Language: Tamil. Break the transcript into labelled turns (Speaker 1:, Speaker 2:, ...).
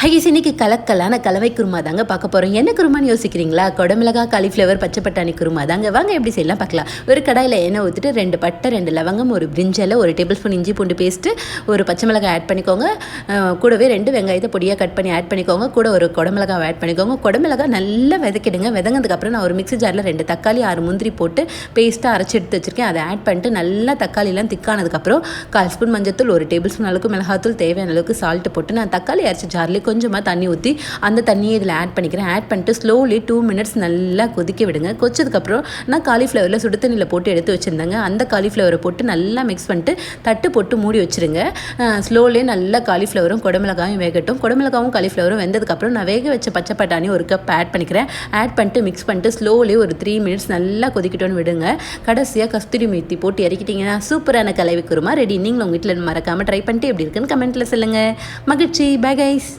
Speaker 1: ஹைஸ் இன்னைக்கு கலக்கலான கலவை குருமா தாங்க பார்க்க போகிறோம். என்ன குருமான்னு யோசிக்கிறீங்களா? குடமிளகா, காலிஃப்ளவர், பச்சை பட்டாணி குருமா தாங்க. வாங்க எப்படி செய்யலாம் பார்க்கலாம். ஒரு கடாயில் எண்ணெய் ஊற்றிட்டு 2 பட்டை, 2 லவங்கம், ஒரு பிரிஞ்சலை, 1 டேபிள் ஸ்பூன் இஞ்சி பூண்டு பேஸ்ட்டு, ஒரு பச்சை மிளகாய் ஆட் பண்ணிக்கோங்க. கூடவே 2 வெங்காயத்தை பொடியாக கட் பண்ணி ஆட் பண்ணிக்கோங்க. கூட ஒரு குடமிளகாவை ஆட் பண்ணிக்கோங்க. குடமிளகாய் நல்லா விதக்கிடுங்க. விதங்கினதுக்கப்புறம் நான் ஒரு மிக்ஸி ஜாரில் 2 தக்காளி, 6 முந்திரி போட்டு பேஸ்ட்டாக அரைச்சி எடுத்து வச்சுருக்கேன். அதை ஆட் பண்ணிட்டு நல்லா தக்காளிலாம் திக்கானதுக்கப்புறம் 1/4 ஸ்பூன் மஞ்சத்தூள், 1 டேபிள் ஸ்பூன் அளவுக்கு மிளகாத்தூள், தேவையான அளவுக்கு சால்ட்டு போட்டு நான் தக்காளி அரைச்சி ஜார்லேயே கொஞ்சமாக தண்ணி ஊற்றி அந்த தண்ணியை இதில் ஆட் பண்ணிக்கிறேன். ஆட் பண்ணிட்டு ஸ்லோலி 2 மினிட்ஸ் நல்லா கொதிக்க விடுங்க. கொதிச்சதுக்கப்புறம் நான் காலிஃப்ளவரில் சுடு தண்ணியில் போட்டு எடுத்து வச்சுருந்தேங்க. அந்த காலிஃப்ளவரை போட்டு நல்லா மிக்ஸ் பண்ணிட்டு தட்டு போட்டு மூடி வச்சுருங்க. ஸ்லோலே நல்லா காலிஃப்ளவரும் குடமிளகாயும் வேகட்டும். குடமிளகாவும் காலிஃப்ளவரும் வெந்ததுக்கப்புறம் நான் வேக வச்ச பச்சை பட்டாணி 1 கப் ஆட் பண்ணிக்கிறேன். ஆட் பண்ணிட்டு மிக்ஸ் பண்ணிட்டு ஸ்லோலி ஒரு 3 மினிட்ஸ் நல்லா கொதிக்கட்டும்னு விடுங்க. கடைசியாக கஸ்தூரி மேத்தி போட்டு இறக்கிட்டிங்கன்னா சூப்பரான கலவை குருமா ரெடி. நீங்களும் உங்கள் வீட்டில் மறக்காமல் ட்ரை பண்ணிட்டு எப்படி இருக்குன்னு கமெண்ட்டில் சொல்லுங்கள். மகிழ்ச்சி. Bye guys.